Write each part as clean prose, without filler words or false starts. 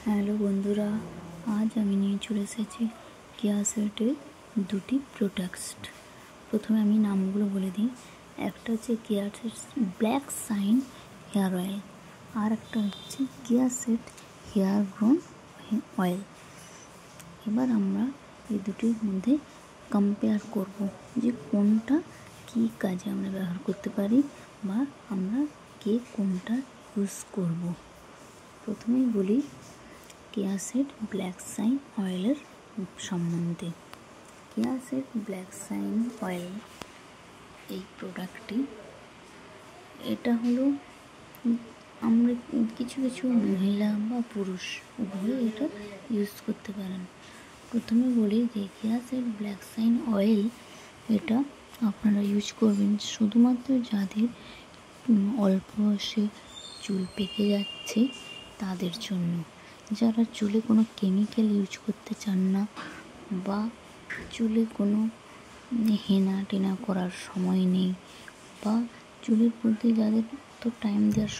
Hello বন্ধুরা, আজ আমি নিয়ে চলে এসেছি কেয়াশেটের দুটি প্রোডাক্ট। প্রথমে আমি নামগুলো বলে দিই। একটা হচ্ছে কেয়াশেট ব্ল্যাক শাইন হেয়ার অয়েল, আর একটা হচ্ছে কেয়াশেট হেয়ার গ্রোন অয়েল। এবার আমরা এই দুটির মধ্যে কম্পেয়ার করব যে কোনটা কী কাজে আমরা ব্যবহার করতে পারি বা আমরা কে কোনটা ইউজ করব। প্রথমেই বলি কেয়াশেট ব্ল্যাক শাইন অয়েলের সম্বন্ধে। কেয়াশেট ব্ল্যাক শাইন অয়েল এই প্রোডাক্টটি, এটা হলো আমরা কিছু কিছু মহিলা বা পুরুষ উভয়ে এটা ইউজ করতে পারেন। প্রথমে বলি যে কেয়াশেট ব্ল্যাক শাইন অয়েল এটা আপনারা ইউজ করবেন শুধুমাত্র যাদের অল্প বয়সে চুল পেকে যাচ্ছে তাদের জন্য। যারা চুলে কোনো কেমিক্যাল ইউজ করতে চান না বা চুলে কোনো হেনা টেনা করার সময় নেই বা চুলের প্রতি যাদের তো টাইম দেওয়ার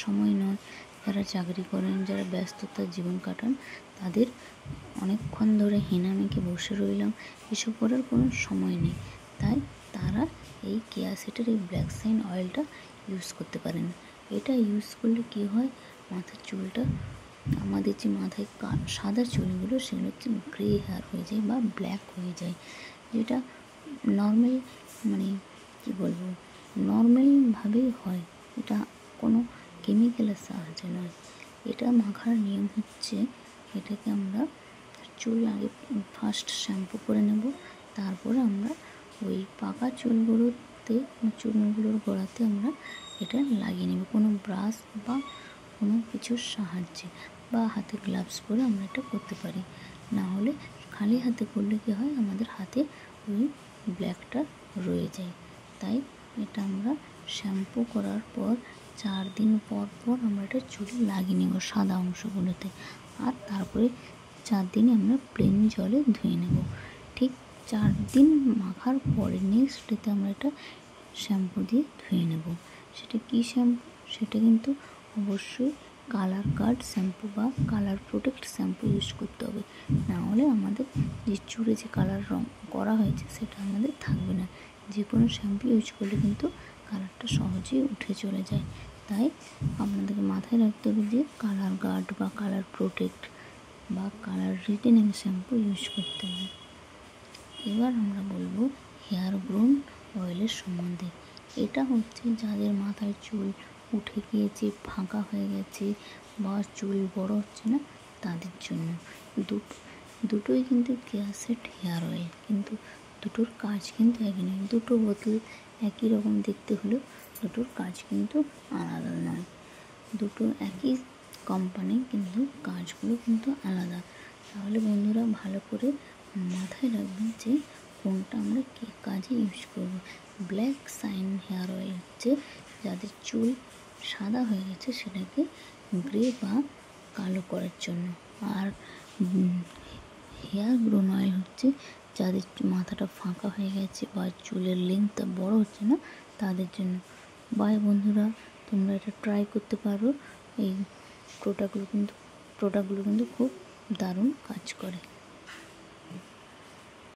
সময় নয়, যারা চাকরি করেন, যারা ব্যস্ততার জীবন কাটান, তাদের অনেকক্ষণ ধরে হেনা মেখে বসে রইলাম এসব করার কোনো সময় নেই, তাই তারা এই কেয়াশেটের এই ব্ল্যাক শাইন অয়েলটা ইউজ করতে পারেন। এটা ইউজ করলে কী হয়, মাথার চুলটা, আমাদের যে মাথায় সাদা চুলগুলো সেগুলো হচ্ছে গ্রে হেয়ার হয়ে যায় বা ব্ল্যাক হয়ে যায়, যেটা নর্মাল কী বলবো নর্মালভাবেই হয়। এটা কোনো কেমিক্যালের সাহায্যে নয়। এটা মাখার নিয়ম হচ্ছে, এটাকে আমরা চুল আগে ফার্স্ট শ্যাম্পু করে নেব, তারপরে আমরা ওই পাকা চুলগুলোর গোড়াতে আমরা এটা লাগিয়ে নেব কোনো ব্রাশ বা কোনো কিছুর সাহায্যে, বা হাতে গ্লাভস পরে আমরা এটা করতে পারি। না হলে খালি হাতে করলে কী হয়, আমাদের হাতে ওই ব্ল্যাকটা রয়ে যায়। তাই এটা আমরা শ্যাম্পু করার পর 4 দিন পর পর আমরা এটা চুলে লাগিয়ে নেব সাদা অংশগুলোতে, আর তারপরে 4 দিনে আমরা প্লেন জলে ধুয়ে নেব। ঠিক 4 দিন মাখার পরে নেক্সট ডেতে আমরা এটা শ্যাম্পু দিয়ে ধুয়ে নেব। সেটা কী শ্যাম্পু, সেটা কিন্তু অবশ্যই কালার গার্ড শ্যাম্পু বা কালার প্রোটেক্ট শ্যাম্পু ইউজ করতে হবে। না হলে আমাদের যে চুলে যে কালার রং করা হয়েছে সেটা আমাদের থাকবে না। যে কোনো শ্যাম্পু ইউজ করলে কিন্তু কালারটা সহজেই উঠে চলে যায়। তাই আপনাদেরকে মাথায় রাখতে হবে যে কালার গার্ড বা কালার প্রোটেক্ট বা কালার রিটেনিং শ্যাম্পু ইউজ করতে হবে। এবার আমরা বলবো হেয়ার গ্রোন অয়েলের সম্বন্ধে। এটা হচ্ছে যাদের মাথায় চুল উঠে গিয়েছে, ফাঁকা হয়ে গেছে বা চুল বড় হচ্ছে না, তাদের জন্য। দুটোই কিন্তু কেয়াশেট হেয়ার অয়েল, কিন্তু দুটোর কাজ কিন্তু একই নয়। দুটো বোতল একই রকম দেখতে হলেও দুটোর কাজ কিন্তু আলাদা নয়। দুটো একই কোম্পানি কিন্তু কাজগুলো কিন্তু আলাদা। তাহলে বন্ধুরা ভালো করে মাথায় রাখবেন যে কোনটা আমরা কী কাজে ইউজ করব। ব্ল্যাক শাইন হেয়ার অয়েল হচ্ছে যাদের চুল সাদা হয়ে গেছে সেটাকে গ্রে বা কালো করার জন্য, আর হেয়ার গ্রোন অয়েল হচ্ছে যাদের মাথাটা ফাঁকা হয়ে গেছে বা চুলের লেন্থটা বড় হচ্ছে না তাদের জন্য। বাই বন্ধুরা, তোমরা এটা ট্রাই করতে পারো। এই প্রোডাক্টগুলো কিন্তু খুব দারুণ কাজ করে।